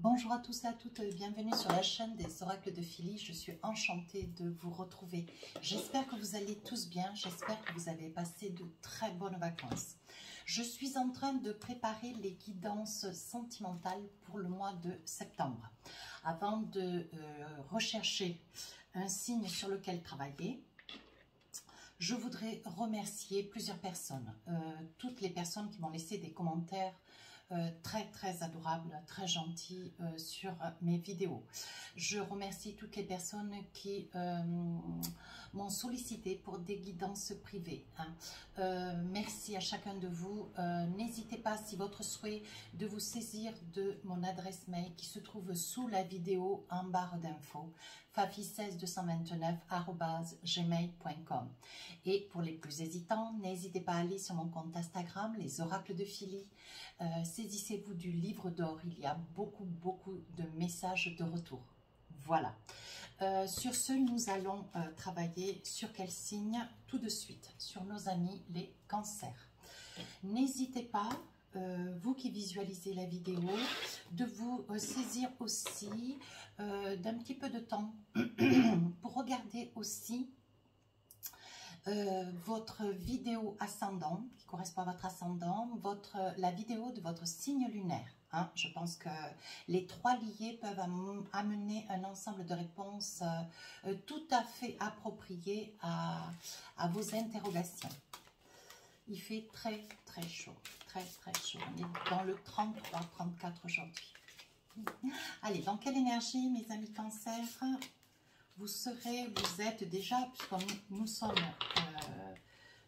Bonjour à tous et à toutes, bienvenue sur la chaîne des oracles de Philly. Je suis enchantée de vous retrouver. J'espère que vous allez tous bien, j'espère que vous avez passé de très bonnes vacances. Je suis en train de préparer les guidances sentimentales pour le mois de septembre. Avant de rechercher un signe sur lequel travailler, je voudrais remercier plusieurs personnes, toutes les personnes qui m'ont laissé des commentaires très adorables, très gentils sur mes vidéos. Je remercie toutes les personnes qui m'ont sollicité pour des guidances privées. Merci à chacun de vous. N'hésitez pas, si votre souhait, de vous saisir de mon adresse mail qui se trouve sous la vidéo en barre d'infos, fafi16229@gmail.com. Et pour les plus hésitants, n'hésitez pas à aller sur mon compte Instagram, les oracles de Philly. Saisissez-vous du livre d'or, il y a beaucoup de messages de retour. Voilà. Sur ce, nous allons travailler sur quel signe tout de suite, sur nos amis les cancers. N'hésitez pas, vous qui visualisez la vidéo, de vous saisir aussi d'un petit peu de temps pour regarder aussi votre vidéo ascendant, qui correspond à votre ascendant, la vidéo de votre signe lunaire. Je pense que les trois liés peuvent amener un ensemble de réponses tout à fait appropriées à vos interrogations. Il fait très chaud, très chaud. On est dans le 33-34 aujourd'hui. Allez, dans quelle énergie, mes amis cancers, vous êtes déjà, puisque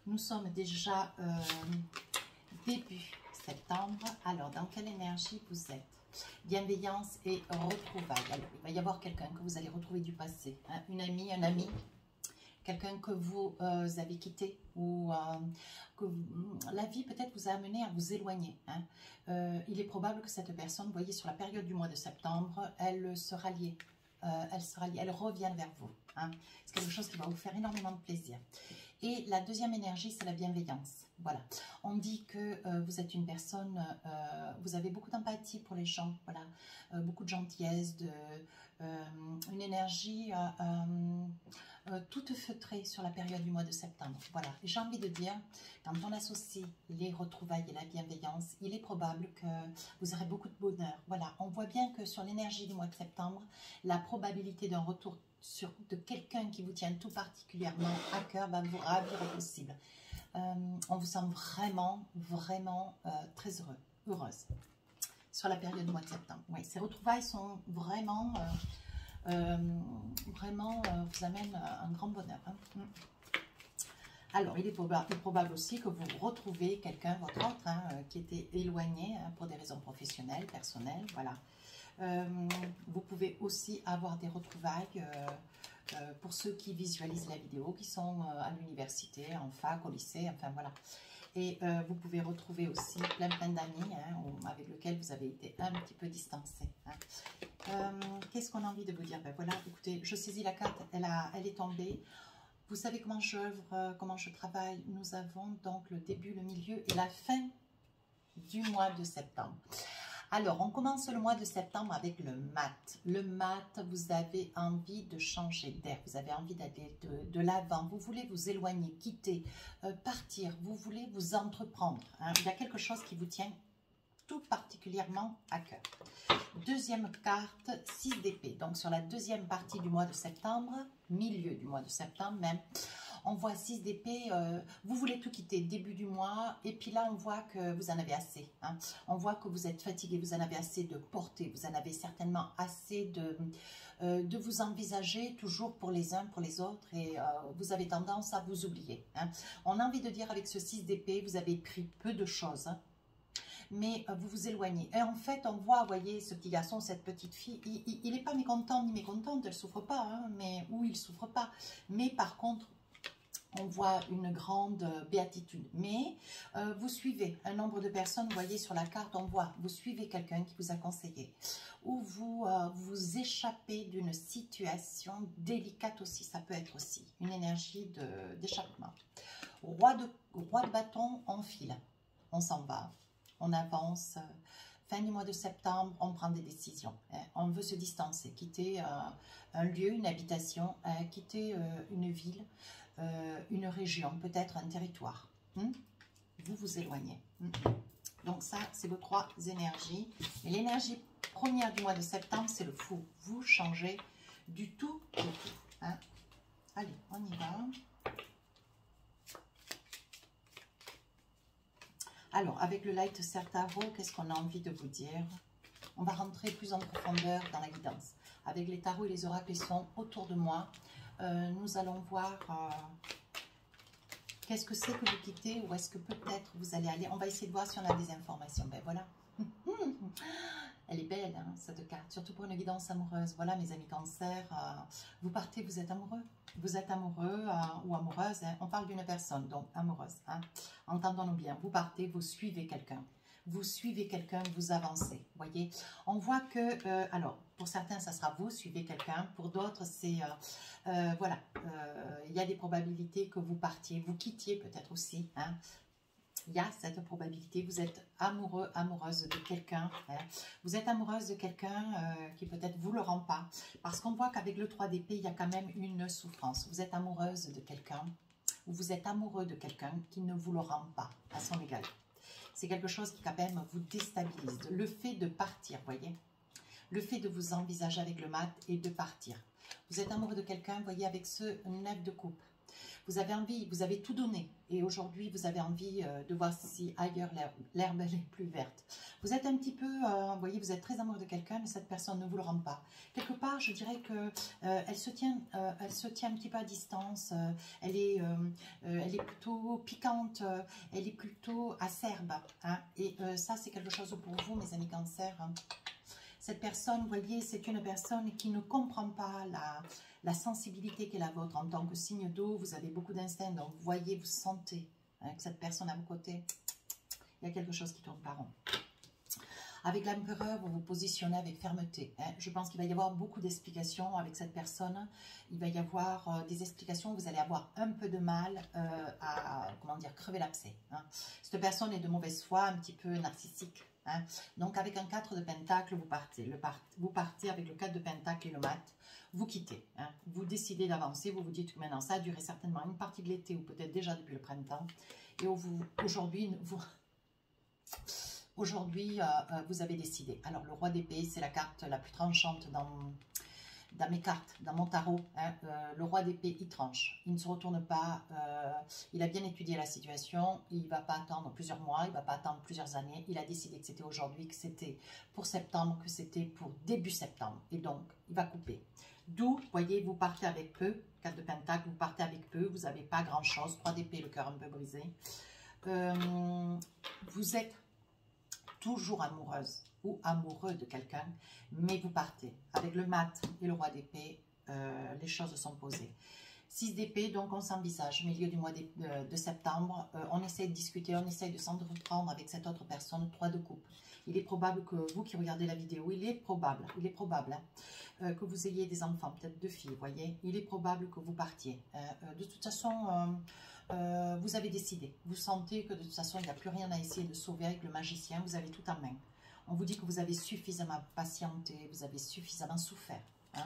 nous sommes déjà début septembre. Alors, dans quelle énergie vous êtes? Bienveillance et retrouvailles. Alors, il va y avoir quelqu'un que vous allez retrouver du passé, une amie, un ami, quelqu'un que vous avez quitté ou que la vie peut-être vous a amené à vous éloigner. Il est probable que cette personne, vous voyez, sur la période du mois de septembre, elle sera liée. Elle revient vers vous. C'est quelque chose qui va vous faire énormément de plaisir. Et la deuxième énergie, c'est la bienveillance. Voilà. On dit que vous êtes une personne, vous avez beaucoup d'empathie pour les gens, voilà, beaucoup de gentillesse, une énergie toute feutrée sur la période du mois de septembre. Voilà. J'ai envie de dire, quand on associe les retrouvailles et la bienveillance, il est probable que vous aurez beaucoup de bonheur. Voilà. On voit bien que sur l'énergie du mois de septembre, la probabilité d'un retour de quelqu'un qui vous tient tout particulièrement à cœur va vous ravir au possible. On vous sent vraiment très heureuse sur la période du mois de septembre. Oui, ces retrouvailles sont vraiment, vous amènent un grand bonheur. Alors, il est probable aussi que vous retrouvez quelqu'un, votre autre, qui était éloigné pour des raisons professionnelles, personnelles, voilà. Vous pouvez aussi avoir des retrouvailles pour ceux qui visualisent la vidéo, qui sont à l'université, en fac, au lycée, enfin voilà. Et vous pouvez retrouver aussi plein d'amis avec lesquels vous avez été un petit peu distancé. Qu'est-ce qu'on a envie de vous dire? Ben voilà, écoutez, je saisis la carte, elle est tombée. Vous savez comment j'œuvre, comment je travaille. Nous avons donc le début, le milieu et la fin du mois de septembre. Alors, on commence le mois de septembre avec le mat. Le mat, vous avez envie de changer d'air, vous avez envie d'aller de l'avant, vous voulez vous éloigner, quitter, partir, vous voulez vous entreprendre. Il y a quelque chose qui vous tient tout particulièrement à cœur. Deuxième carte, 6 d'épée. Donc, sur la deuxième partie du mois de septembre, milieu du mois de septembre même, on voit 6 d'épée, vous voulez tout quitter début du mois, et puis là on voit que vous en avez assez. On voit que vous êtes fatigué, vous en avez assez de porter, vous en avez certainement assez de vous envisager toujours pour les uns, pour les autres, et vous avez tendance à vous oublier. On a envie de dire avec ce 6 d'épée, vous avez pris peu de choses, mais vous vous éloignez. Et en fait, on voit, vous voyez, ce petit garçon, cette petite fille, il n'est pas mécontent ni mécontente, elle ne souffre pas, ou il ne souffre pas, mais par contre, on voit une grande béatitude. Mais vous suivez un nombre de personnes, vous voyez sur la carte, on voit, vous suivez quelqu'un qui vous a conseillé. Ou vous vous échappez d'une situation délicate aussi, ça peut être aussi une énergie d'échappement. Roi de bâton, on file, on s'en va, on avance. fin du mois de septembre, on prend des décisions. Hein. On veut se distancer, quitter un lieu, une habitation, quitter une ville, une région, peut-être un territoire. Vous vous éloignez. Donc ça, c'est vos 3 énergies. Et l'énergie première du mois de septembre, c'est le fou. Vous changez du tout au tout. Hein. Allez, on y va. Alors, avec le Light Tarot, qu'est-ce qu'on a envie de vous dire? On va rentrer plus en profondeur dans la guidance. Avec les tarots et les oracles qui sont autour de moi, nous allons voir qu'est-ce que c'est que vous quittez, ou est-ce que peut-être vous allez aller. On va essayer de voir si on a des informations. Ben voilà. Elle est belle, hein, cette carte, surtout pour une guidance amoureuse. Voilà, mes amis cancer, vous partez, vous êtes amoureux. Vous êtes amoureux ou amoureuse, hein. On parle d'une personne, donc amoureuse. Hein. Entendons-nous bien, vous partez, vous suivez quelqu'un. Vous suivez quelqu'un, vous avancez. Voyez, on voit que, alors, pour certains, ça sera vous suivez quelqu'un. Pour d'autres, c'est, voilà, il y a des probabilités que vous partiez, vous quittiez peut-être aussi, hein. Il y a cette probabilité, vous êtes amoureux, amoureuse de quelqu'un, hein. Vous êtes amoureuse de quelqu'un qui peut-être vous le rend pas, parce qu'on voit qu'avec le 3 d'épée, il y a quand même une souffrance. Vous êtes amoureuse de quelqu'un, ou vous êtes amoureux de quelqu'un qui ne vous le rend pas à son égal. C'est quelque chose qui quand même vous déstabilise. Le fait de partir, voyez, le fait de vous envisager avec le mat et de partir. Vous êtes amoureux de quelqu'un, voyez, avec ce 9 de coupe. Vous avez envie, vous avez tout donné. Et aujourd'hui, vous avez envie de voir si ailleurs l'herbe est plus verte. Vous êtes un petit peu, vous voyez, vous êtes très amoureux de quelqu'un, mais cette personne ne vous le rend pas. Quelque part, je dirais que elle se tient un petit peu à distance. Elle est plutôt piquante. Elle est plutôt acerbe. Hein, et ça, c'est quelque chose pour vous, mes amis cancer. Hein. Cette personne, vous voyez, c'est une personne qui ne comprend pas la sensibilité qu'est la vôtre. En tant que signe d'eau, vous avez beaucoup d'instinct, donc vous voyez, vous sentez hein, que cette personne à vos côtés, il y a quelque chose qui tourne pas rond. Avec l'empereur, vous vous positionnez avec fermeté. Hein. Je pense qu'il va y avoir beaucoup d'explications avec cette personne. Il va y avoir des explications, vous allez avoir un peu de mal à, comment dire, crever l'abcès. Hein. Cette personne est de mauvaise foi, un petit peu narcissique. Hein. Donc avec un 4 de pentacle, vous partez. Vous partez avec le 4 de pentacle et le mat. Vous quittez. Hein. Vous décidez d'avancer. Vous vous dites que maintenant, ça a duré certainement une partie de l'été ou peut-être déjà depuis le printemps. Et aujourd'hui, vous avez décidé. Alors, le roi d'épée, c'est la carte la plus tranchante dans mes cartes, dans mon tarot. Hein. Le roi d'épée, il tranche. Il ne se retourne pas. Il a bien étudié la situation. Il ne va pas attendre plusieurs mois. Il ne va pas attendre plusieurs années. Il a décidé que c'était aujourd'hui, que c'était pour septembre, que c'était pour début septembre. Et donc, il va couper. D'où, vous voyez, vous partez avec peu. 4 de pentacle, vous partez avec peu. Vous n'avez pas grand-chose. 3 d'épée, le cœur un peu brisé. Vous êtes toujours amoureuse ou amoureux de quelqu'un, mais vous partez. Avec le mat et le roi d'épée, les choses sont posées. 6 d'épée, donc on s'envisage, milieu du mois de septembre, on essaie de discuter, on essaie de s'entreprendre avec cette autre personne. 3 de coupe. Il est probable que vous qui regardez la vidéo, il est probable hein, que vous ayez des enfants, peut-être 2 filles, voyez. Il est probable que vous partiez. De toute façon, vous avez décidé. Vous sentez que de toute façon, il n'y a plus rien à essayer de sauver avec le magicien. Vous avez tout en main. On vous dit que vous avez suffisamment patienté, vous avez suffisamment souffert. Hein.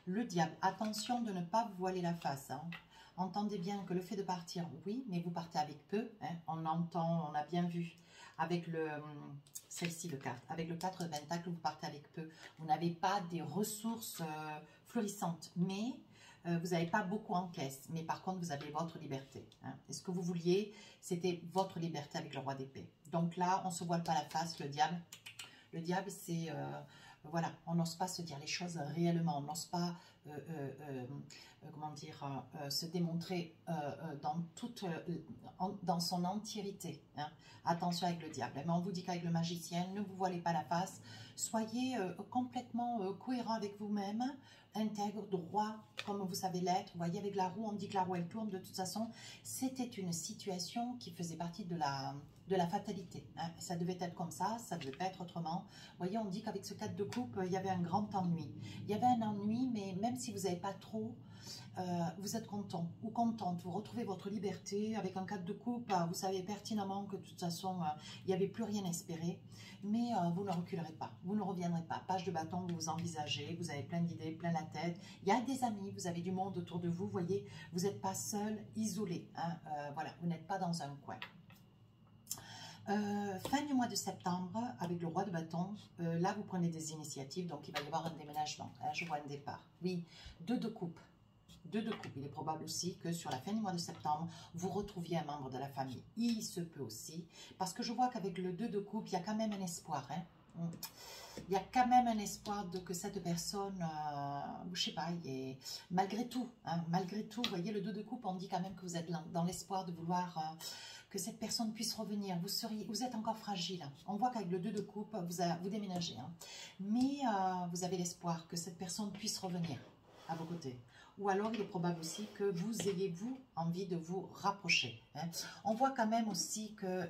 Le diable, attention de ne pas vous voiler la face. Hein. Entendez bien que le fait de partir, oui, mais vous partez avec peu. Hein. On a bien vu avec celle-ci de carte. Avec le 4 de pentacle, vous partez avec peu. Vous n'avez pas des ressources florissantes, mais vous n'avez pas beaucoup en caisse, mais par contre, vous avez votre liberté. Hein. Et ce que vous vouliez, c'était votre liberté avec le roi d'épée. Donc là, on ne se voile pas la face, le diable. Le diable, c'est... voilà, on n'ose pas se dire les choses réellement. On n'ose pas, comment dire, se démontrer dans son entièreté. Hein. Attention avec le diable. Mais on vous dit qu'avec le magicien, ne vous voilez pas la face. Soyez complètement cohérent avec vous-même, intègre, droit, comme vous savez l'être. Vous voyez, avec la roue, on dit que la roue, elle tourne. De toute façon, c'était une situation qui faisait partie de de la fatalité. Hein. Ça devait être comme ça ne devait pas être autrement. Vous voyez, on dit qu'avec ce 4 de coupe, il y avait un grand ennui. Il y avait un ennui, mais même si vous n'avez pas trop, vous êtes content ou contente, vous retrouvez votre liberté. Avec un 4 de coupe, vous savez pertinemment que de toute façon, il n'y avait plus rien à espérer, mais vous ne reculerez pas, vous ne reviendrez pas. Page de bâton, vous vous envisagez, vous avez plein d'idées, plein la tête, il y a des amis, vous avez du monde autour de vous, vous voyez, vous n'êtes pas seul, isolé, hein, voilà, vous n'êtes pas dans un coin. Fin du mois de septembre, avec le roi de bâton, là vous prenez des initiatives, donc il va y avoir un déménagement, hein, je vois un départ. Oui, 2 de coupe. 2 de coupe, il est probable aussi que sur la fin du mois de septembre, vous retrouviez un membre de la famille. Il se peut aussi, parce que je vois qu'avec le 2 de coupe, il y a quand même un espoir. Hein. Il y a quand même un espoir de que cette personne, je sais pas, malgré tout, vous voyez, le 2 de coupe, on dit quand même que vous êtes dans l'espoir de vouloir que cette personne puisse revenir. Vous êtes encore fragile. On voit qu'avec le 2 de coupe, vous déménagez. Hein. Mais vous avez l'espoir que cette personne puisse revenir à vos côtés. Ou alors, il est probable aussi que vous ayez, vous, envie de vous rapprocher. Hein. On voit quand même aussi que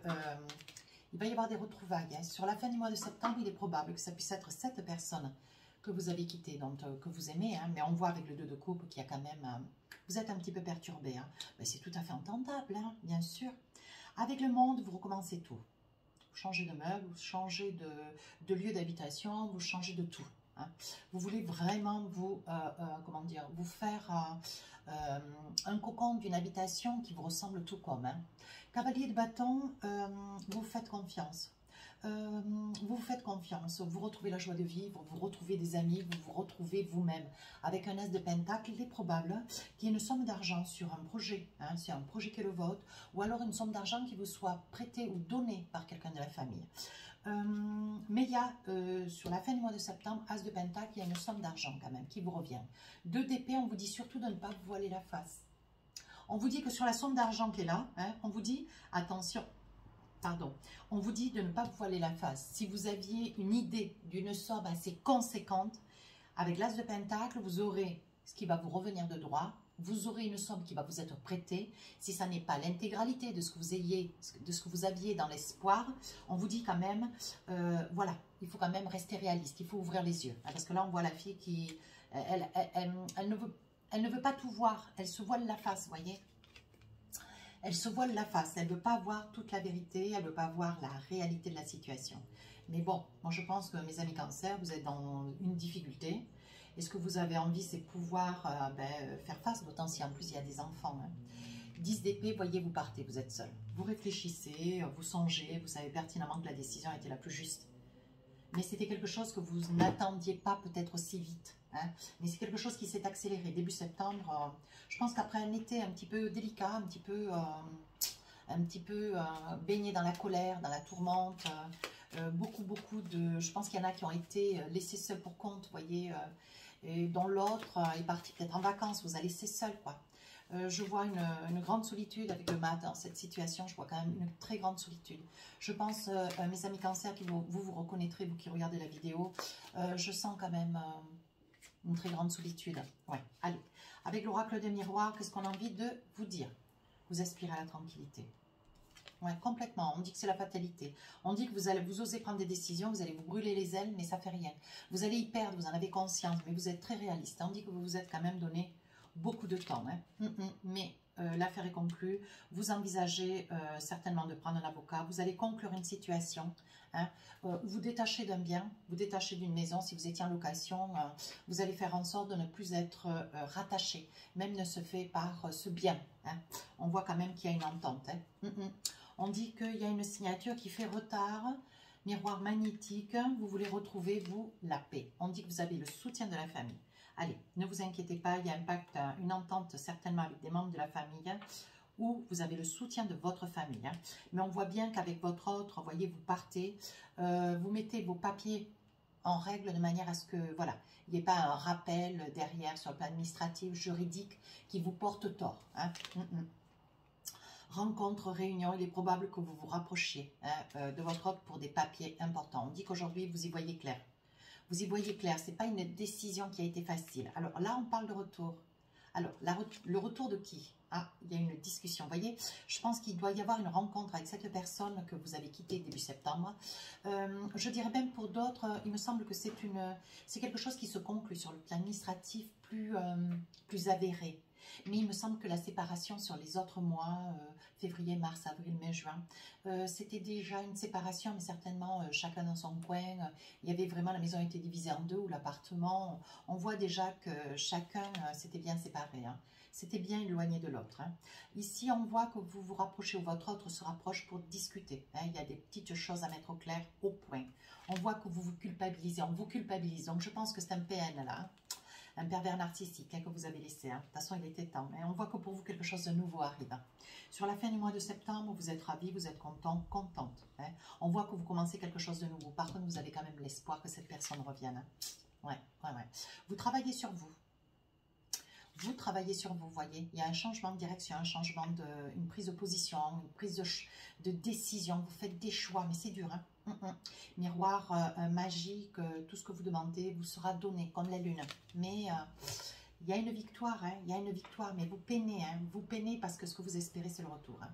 il va y avoir des retrouvailles. Hein. Sur la fin du mois de septembre, il est probable que ça puisse être cette personne que vous avez quittée, donc que vous aimez. Hein. Mais on voit avec le 2 de coupe qu'il y a quand même... vous êtes un petit peu perturbé. Hein. C'est tout à fait entendable, hein, bien sûr. Avec le monde, vous recommencez tout. Vous changez de meuble, vous changez de lieu d'habitation, vous changez de tout. Hein. Vous voulez vraiment vous, comment dire, vous faire un cocon d'une habitation qui vous ressemble tout comme. Hein. Cavalier de bâton, vous faites confiance. Vous faites confiance, vous retrouvez la joie de vivre, vous retrouvez des amis, vous vous retrouvez vous-même. Avec un as de pentacle, il est probable qu'il y ait une somme d'argent sur un projet, hein, c'est un projet qui est le vôtre, ou alors une somme d'argent qui vous soit prêtée ou donnée par quelqu'un de la famille. Mais il y a, sur la fin du mois de septembre, as de pentacle, il y a une somme d'argent quand même qui vous revient. 2 d'épée, on vous dit surtout de ne pas vous voiler la face. On vous dit que sur la somme d'argent qui est là, hein, on vous dit, attention, pardon, on vous dit de ne pas vous voiler la face. Si vous aviez une idée d'une somme assez conséquente, avec l'as de pentacle, vous aurez ce qui va vous revenir de droit, vous aurez une somme qui va vous être prêtée. Si ça n'est pas l'intégralité de ce que vous aviez dans l'espoir, on vous dit quand même, voilà, il faut quand même rester réaliste, il faut ouvrir les yeux. Parce que là, on voit la fille qui, elle ne veut pas tout voir, elle se voile la face, vous voyez. Elle se voile la face, elle ne veut pas voir toute la vérité, elle ne veut pas voir la réalité de la situation. Mais bon, moi je pense que mes amis cancer, vous êtes dans une difficulté. Et ce que vous avez envie, c'est pouvoir faire face, d'autant si en plus il y a des enfants. Hein. 10 d'épée, voyez, vous partez, vous êtes seul. Vous réfléchissez, vous songez, vous savez pertinemment que la décision était la plus juste. Mais c'était quelque chose que vous n'attendiez pas peut-être aussi vite. Hein. Mais c'est quelque chose qui s'est accéléré. Début septembre, je pense qu'après un été un petit peu délicat, un petit peu baigné dans la colère, dans la tourmente, beaucoup de... Je pense qu'il y en a qui ont été laissés seuls pour compte, vous voyez, et dont l'autre est parti peut-être en vacances, vous a laissé seul, quoi. Je vois une grande solitude avec le mat dans cette situation. Je vois quand même une très grande solitude. Je pense, mes amis cancer, que vous reconnaîtrez, vous qui regardez la vidéo, je sens quand même une très grande solitude. Ouais, allez. Avec l'oracle de miroir, qu'est-ce qu'on a envie de vous dire? Vous aspirez à la tranquillité. Ouais, complètement. On dit que c'est la fatalité. On dit que vous osez prendre des décisions, vous allez vous brûler les ailes, mais ça fait rien. Vous allez y perdre, vous en avez conscience, mais vous êtes très réaliste. On dit que vous vous êtes quand même donné beaucoup de temps. Hein. Mais l'affaire est conclue. Vous envisagez certainement de prendre un avocat. Vous allez conclure une situation. Hein. Vous détachez d'un bien, vous détachez d'une maison. Si vous étiez en location, vous allez faire en sorte de ne plus être rattaché. Même ne se fait par ce bien. Hein. On voit quand même qu'il y a une entente. Hein. On dit qu'il y a une signature qui fait retard. Miroir magnétique. Vous voulez retrouver, vous, la paix. On dit que vous avez le soutien de la famille. Allez, ne vous inquiétez pas, il y a un pacte, une entente certainement avec des membres de la famille où vous avez le soutien de votre famille. Hein. Mais on voit bien qu'avec votre autre, vous voyez, vous partez, vous mettez vos papiers en règle de manière à ce que, voilà, il n'y ait pas un rappel derrière sur le plan administratif, juridique qui vous porte tort. Hein. Rencontre, réunion, il est probable que vous vous rapprochiez hein, de votre autre pour des papiers importants. On dit qu'aujourd'hui, vous y voyez clair. Vous y voyez clair, ce n'est pas une décision qui a été facile. Alors là, on parle de retour Alors, le retour de qui? Ah, il y a une discussion. Vous voyez, je pense qu'il doit y avoir une rencontre avec cette personne que vous avez quittée début septembre. Je dirais même pour d'autres, il me semble que c'est quelque chose qui se conclut sur le plan administratif plus avéré. Mais il me semble que la séparation sur les autres mois, février, mars, avril, mai, juin, c'était déjà une séparation, mais certainement chacun dans son coin. Il y avait vraiment, la maison était divisée en deux, ou l'appartement. On voit déjà que chacun s'était bien séparé. Hein. C'était bien éloigné de l'autre. Hein. Ici, on voit que vous vous rapprochez, ou votre autre se rapproche pour discuter. Hein. Il y a des petites choses à mettre au clair, au point. On voit que vous vous culpabilisez, on vous culpabilise. Donc, je pense que c'est un PN là. Hein. Un pervers narcissique hein, que vous avez laissé. Hein. De toute façon, il était temps. Et on voit que pour vous, quelque chose de nouveau arrive. Hein. Sur la fin du mois de septembre, vous êtes ravis, vous êtes content, contente. Hein. On voit que vous commencez quelque chose de nouveau. Par contre, vous avez quand même l'espoir que cette personne revienne. Hein. Ouais. Vous travaillez sur vous. Vous travaillez sur vous, voyez. Il y a un changement de direction, une prise de position, une prise de décision. Vous faites des choix, mais c'est dur. Hein. Miroir magique, tout ce que vous demandez vous sera donné comme la lune. Mais il y a une victoire, hein, il y a une victoire, mais vous peinez. Hein, vous peinez parce que ce que vous espérez, c'est le retour. Hein.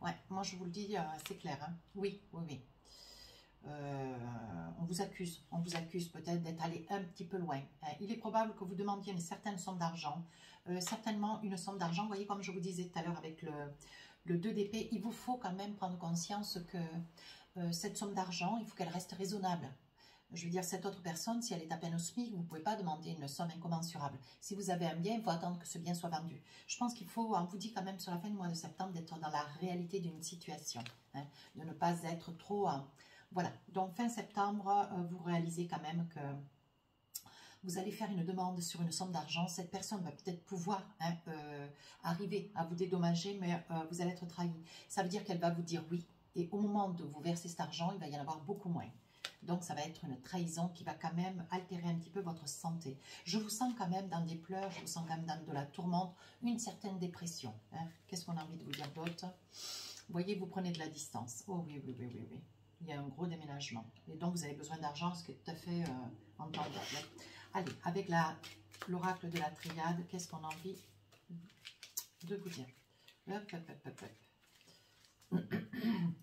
Ouais, moi je vous le dis, c'est clair. Hein. Oui. On vous accuse peut-être d'être allé un petit peu loin. Il est probable que vous demandiez une certaine somme d'argent, certainement une somme d'argent. Vous voyez, comme je vous disais tout à l'heure avec le 2 d'épée, il vous faut quand même prendre conscience que cette somme d'argent, il faut qu'elle reste raisonnable. Je veux dire, cette autre personne, si elle est à peine au SMIC, vous ne pouvez pas demander une somme incommensurable. Si vous avez un bien, il faut attendre que ce bien soit vendu. Je pense qu'il faut, on vous dit quand même sur la fin du mois de septembre, d'être dans la réalité d'une situation, hein, de ne pas être trop... Voilà, donc fin septembre, vous réalisez quand même que vous allez faire une demande sur une somme d'argent. Cette personne va peut-être pouvoir arriver à vous dédommager, mais vous allez être trahi. Ça veut dire qu'elle va vous dire oui. Et au moment de vous verser cet argent, il va y en avoir beaucoup moins. Donc, ça va être une trahison qui va quand même altérer un petit peu votre santé. Je vous sens quand même dans des pleurs, je vous sens quand même dans de la tourmente, une certaine dépression. Hein. Qu'est-ce qu'on a envie de vous dire d'autre? Vous voyez, vous prenez de la distance. Oh oui. Il y a un gros déménagement. Et donc, vous avez besoin d'argent, ce qui est tout à fait entendable. Allez, avec l'oracle de la triade, qu'est-ce qu'on a envie de vous dire?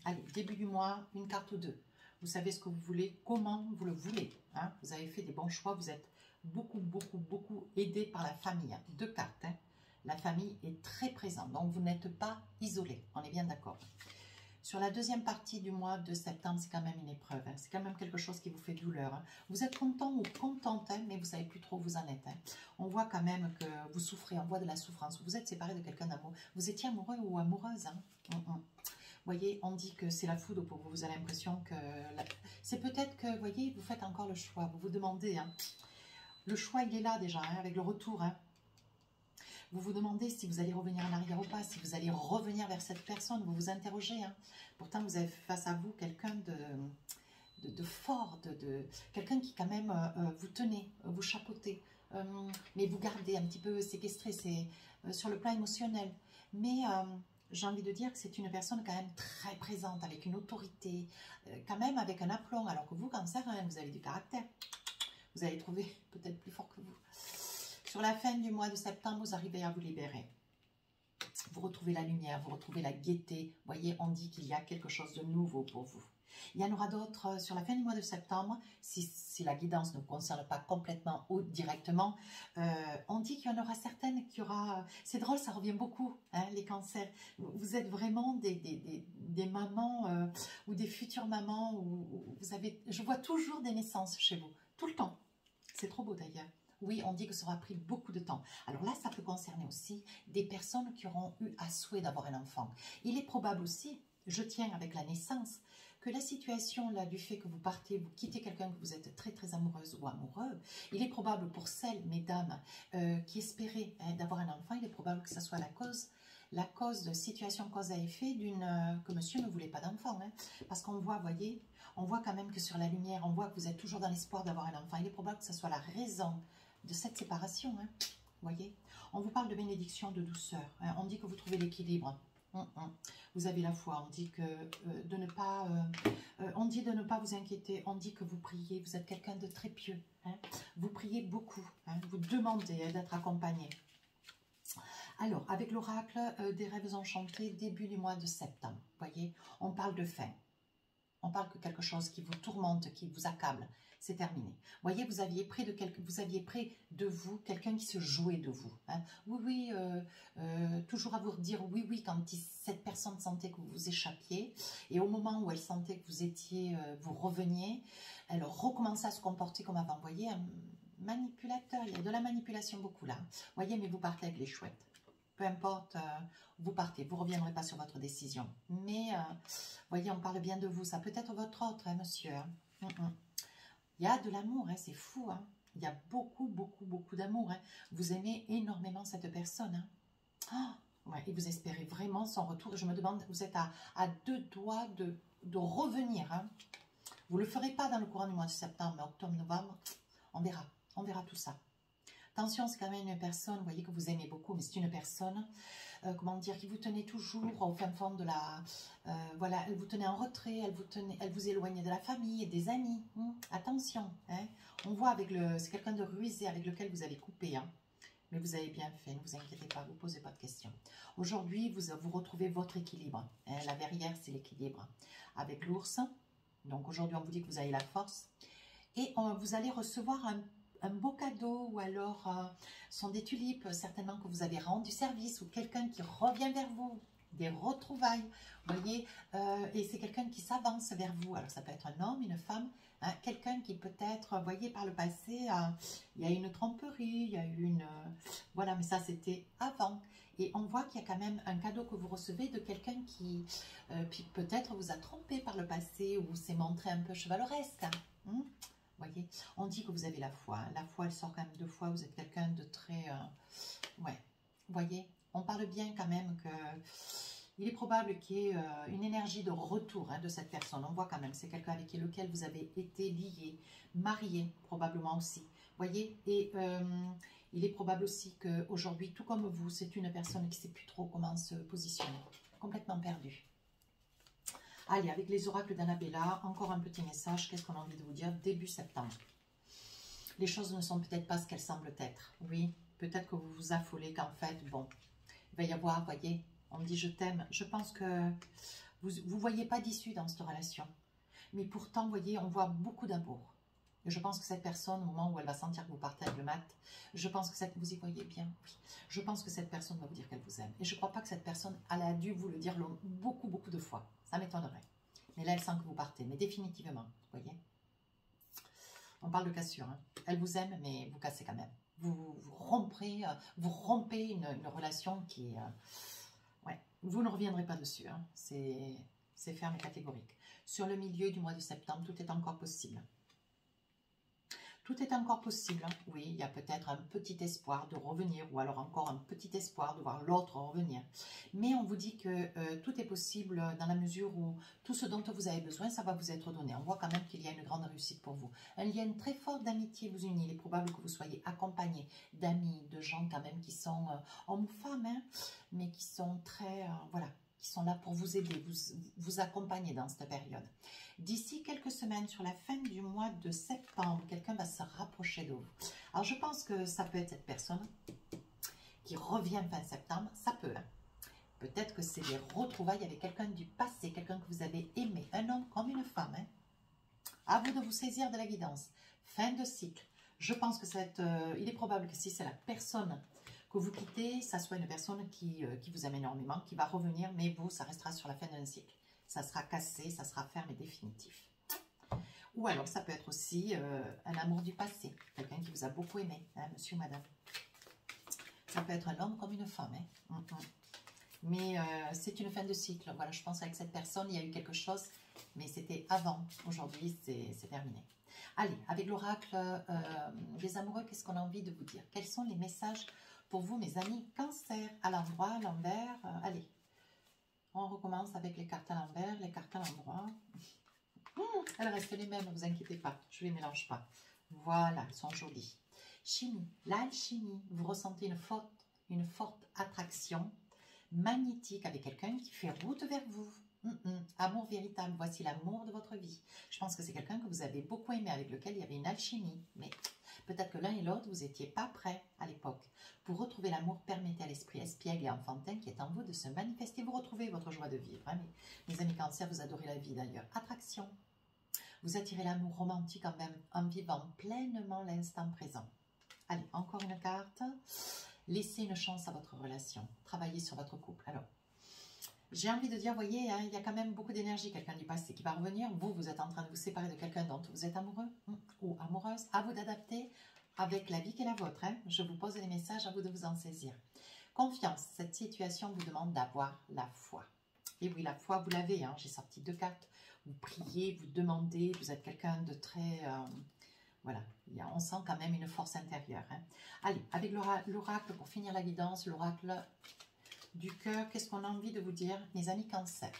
Allez, début du mois, une carte ou deux. Vous savez ce que vous voulez, comment vous le voulez. Hein? Vous avez fait des bons choix, vous êtes beaucoup aidé par la famille. Hein? Deux cartes. Hein? La famille est très présente, donc vous n'êtes pas isolé. On est bien d'accord. Sur la deuxième partie du mois de septembre, c'est quand même une épreuve. Hein. C'est quand même quelque chose qui vous fait douleur. Hein. Vous êtes content ou contente, hein, mais vous ne savez plus trop où vous en êtes. Hein. On voit quand même que vous souffrez, on voit de la souffrance. Vous êtes séparé de quelqu'un d'amoureux. Vous étiez amoureux ou amoureuse. Hein. Vous voyez, on dit que c'est la foudre pour vous. Vous avez l'impression que... C'est peut-être que, vous voyez, vous faites encore le choix. Vous vous demandez. Hein. Le choix, il est là déjà, hein, avec le retour. Hein. Vous vous demandez si vous allez revenir en arrière ou pas, si vous allez revenir vers cette personne, vous vous interrogez. Hein. Pourtant, vous avez face à vous quelqu'un de fort, quelqu'un qui quand même vous tenez, vous chapeautez, mais vous gardez un petit peu séquestré, c'est sur le plan émotionnel. Mais j'ai envie de dire que c'est une personne quand même très présente, avec une autorité, quand même avec un aplomb, alors que vous, Cancer, hein, vous avez du caractère. Vous allez trouver peut-être plus fort que vous. Sur la fin du mois de septembre, vous arrivez à vous libérer. Vous retrouvez la lumière, vous retrouvez la gaieté. Vous voyez, on dit qu'il y a quelque chose de nouveau pour vous. Il y en aura d'autres sur la fin du mois de septembre, si la guidance ne vous concerne pas complètement ou directement. On dit qu'il y en aura certaines qui aura... C'est drôle, ça revient beaucoup, hein, les cancers. Vous êtes vraiment des mamans ou des futures mamans. Où vous avez, je vois toujours des naissances chez vous, tout le temps. C'est trop beau d'ailleurs. Oui, on dit que ça aura pris beaucoup de temps. Alors là, ça peut concerner aussi des personnes qui auront eu à souhait d'avoir un enfant. Il est probable aussi, je tiens avec la naissance, que la situation là du fait que vous partez, vous quittez quelqu'un que vous êtes très amoureuse ou amoureux, il est probable pour celles, mesdames, qui espéraient d'avoir un enfant, il est probable que ça soit la cause de situation cause à effet que monsieur ne voulait pas d'enfant. Hein, parce qu'on voit, voyez, on voit quand même que sur la lumière, on voit que vous êtes toujours dans l'espoir d'avoir un enfant. Il est probable que ça soit la raison de cette séparation, hein, voyez. On vous parle de bénédiction, de douceur. Hein, on dit que vous trouvez l'équilibre. Vous avez la foi. On dit que de ne pas, on dit de ne pas vous inquiéter. On dit que vous priez. Vous êtes quelqu'un de très pieux. Hein, vous priez beaucoup. Hein, vous demandez d'être accompagné. Alors, avec l'oracle des rêves enchantés, début du mois de septembre, vous voyez, on parle de fin. On parle que quelque chose qui vous tourmente, qui vous accable, c'est terminé. Vous voyez, vous aviez près de vous quelqu'un qui se jouait de vous. Hein. Oui, toujours à vous dire oui quand cette personne sentait que vous échappiez. Et au moment où elle sentait que vous étiez, vous reveniez, elle recommençait à se comporter comme avant. Vous voyez, un manipulateur, il y a de la manipulation beaucoup là. Vous voyez, mais vous partez avec les chouettes. Peu importe, vous partez, vous ne reviendrez pas sur votre décision. Mais, vous voyez, on parle bien de vous. Ça peut être votre autre, hein, monsieur. Il y a de l'amour, hein, c'est fou. Hein. Il y a beaucoup d'amour. Hein. Vous aimez énormément cette personne. Hein. Oh, ouais, et vous espérez vraiment son retour. Je me demande, vous êtes à 2 doigts de revenir. Hein. Vous ne le ferez pas dans le courant du mois de septembre, mais octobre, novembre, on verra tout ça. Attention, c'est quand même une personne, vous voyez que vous aimez beaucoup, mais c'est une personne, comment dire, qui vous tenait toujours au fin fond de la... voilà, elle vous tenait en retrait, elle vous éloignait de la famille et des amis. Attention, hein, on voit avec c'est quelqu'un de rusé avec lequel vous avez coupé, hein, mais vous avez bien fait, ne vous inquiétez pas, vous ne posez pas de questions. Aujourd'hui, vous retrouvez votre équilibre. Hein, la verrière, c'est l'équilibre. Avec l'ours, donc aujourd'hui, on vous dit que vous avez la force, et vous allez recevoir un beau cadeau, ou alors sont des tulipes, certainement que vous avez rendu service, ou quelqu'un qui revient vers vous, des retrouvailles, vous voyez, et c'est quelqu'un qui s'avance vers vous. Alors ça peut être un homme, une femme, hein, quelqu'un qui peut-être, vous voyez, par le passé, il y a une tromperie, il y a eu une... voilà, mais ça c'était avant. Et on voit qu'il y a quand même un cadeau que vous recevez de quelqu'un qui peut-être vous a trompé par le passé, ou s'est montré un peu chevaleresque. Hein. Voyez, on dit que vous avez la foi. Hein. La foi, elle sort quand même 2 fois. Vous êtes quelqu'un de très... ouais, voyez, on parle bien quand même que... Il est probable qu'il y ait une énergie de retour, hein, de cette personne. On voit quand même, c'est quelqu'un avec lequel vous avez été lié, marié probablement aussi. Voyez, et il est probable aussi qu'aujourd'hui, tout comme vous, c'est une personne qui ne sait plus trop comment se positionner. Complètement perdue. Allez, avec les oracles d'Annabella, encore un petit message. Qu'est-ce qu'on a envie de vous dire? Début septembre. Les choses ne sont peut-être pas ce qu'elles semblent être. Oui, peut-être que vous vous affolez qu'en fait, bon, il va y avoir, vous voyez, on me dit je t'aime. Je pense que vous ne voyez pas d'issue dans cette relation. Mais pourtant, vous voyez, on voit beaucoup d'amour. Et je pense que cette personne, au moment où elle va sentir que vous partez avec le mat, je pense que vous y voyez bien, oui. Je pense que cette personne va vous dire qu'elle vous aime. Et je ne crois pas que cette personne, elle a dû vous le dire beaucoup de fois. Ça m'étonnerait. Mais là, elle sent que vous partez, mais définitivement, vous voyez. On parle de cassure. Hein. Elle vous aime, mais vous cassez quand même. Vous rompez une relation qui... ouais, vous ne reviendrez pas dessus. Hein. C'est ferme et catégorique. Sur le milieu du mois de septembre, tout est encore possible. Tout est encore possible, hein. Oui, il y a peut-être un petit espoir de revenir, ou alors encore un petit espoir de voir l'autre revenir. Mais on vous dit que tout est possible dans la mesure où tout ce dont vous avez besoin, ça va vous être donné. On voit quand même qu'il y a une grande réussite pour vous. Un lien très fort d'amitié vous unit. Il est probable que vous soyez accompagné d'amis, de gens quand même qui sont hommes ou femmes, hein, mais qui sont très, voilà, qui sont là pour vous aider, vous accompagner dans cette période. D'ici quelques semaines, sur la fin du mois de septembre, quelqu'un va se rapprocher de vous. Alors, je pense que ça peut être cette personne qui revient fin septembre. Ça peut, hein. Peut-être que c'est des retrouvailles avec quelqu'un du passé, quelqu'un que vous avez aimé, un homme comme une femme. Hein. À vous de vous saisir de la guidance. Fin de cycle. Je pense que il est probable que si c'est la personne que vous quittez, ça soit une personne qui vous aime énormément, qui va revenir, mais vous, ça restera sur la fin d'un cycle. Ça sera cassé, ça sera ferme et définitif. Ou alors, ça peut être aussi un amour du passé. Quelqu'un qui vous a beaucoup aimé, hein, monsieur ou madame. Ça peut être un homme comme une femme. Hein. Mais c'est une fin de cycle. Voilà, je pense qu'avec cette personne, il y a eu quelque chose, mais c'était avant. Aujourd'hui, c'est terminé. Allez, avec l'oracle des amoureux, qu'est-ce qu'on a envie de vous dire? Quels sont les messages pour vous, mes amis Cancer, à l'endroit, à l'envers. Allez, on recommence avec les cartes à l'envers, les cartes à l'endroit. Elles restent les mêmes, ne vous inquiétez pas, je ne les mélange pas. Voilà, elles sont jolies. Chimie, l'alchimie, vous ressentez une forte attraction magnétique avec quelqu'un qui fait route vers vous. Amour véritable, voici l'amour de votre vie. Je pense que c'est quelqu'un que vous avez beaucoup aimé, avec lequel il y avait une alchimie. Mais Peut-être que l'un et l'autre, vous n'étiez pas prêts à l'époque. Pour retrouver l'amour, permettez à l'esprit espiègle et enfantin qui est en vous de se manifester. Vous retrouvez votre joie de vivre. Hein, mes amis Cancer, vous adorez la vie d'ailleurs. Attraction. Vous attirez l'amour romantique en vivant pleinement l'instant présent. Allez, encore une carte. Laissez une chance à votre relation. Travaillez sur votre couple. Alors, j'ai envie de dire, voyez, hein, il y a quand même beaucoup d'énergie, quelqu'un du passé qui va revenir. Vous êtes en train de vous séparer de quelqu'un dont vous êtes amoureux ou amoureuse. À vous d'adapter avec la vie qui est la vôtre. Hein. Je vous pose les messages, à vous de vous en saisir. Confiance, cette situation vous demande d'avoir la foi. Et oui, la foi, vous l'avez. Hein. J'ai sorti 2 cartes. Vous priez, vous demandez, vous êtes quelqu'un de très... voilà, on sent quand même une force intérieure. Hein. Allez, avec l'oracle, pour finir la guidance, l'oracle du cœur, qu'est-ce qu'on a envie de vous dire, mes amis Cancer?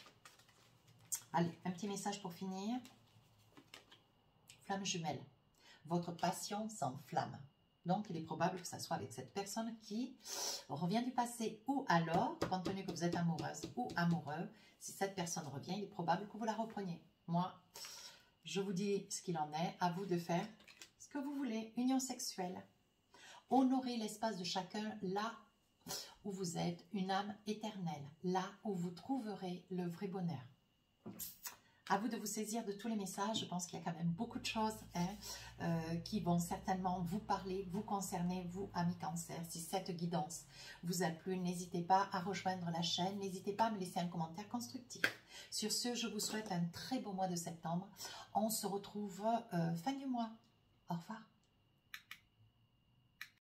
Allez, un petit message pour finir. Flamme jumelle. Votre passion s'enflamme. Donc, il est probable que ça soit avec cette personne qui revient du passé. Ou alors, compte tenu que vous êtes amoureuse ou amoureux, si cette personne revient, il est probable que vous la repreniez. Moi, je vous dis ce qu'il en est. À vous de faire ce que vous voulez. Union sexuelle. Honorez l'espace de chacun là où vous êtes, une âme éternelle. Là où vous trouverez le vrai bonheur. À vous de vous saisir de tous les messages. Je pense qu'il y a quand même beaucoup de choses qui vont certainement vous parler, vous concerner, vous, amis Cancer. Si cette guidance vous a plu, n'hésitez pas à rejoindre la chaîne. N'hésitez pas à me laisser un commentaire constructif. Sur ce, je vous souhaite un très beau mois de septembre. On se retrouve fin du mois. Au revoir.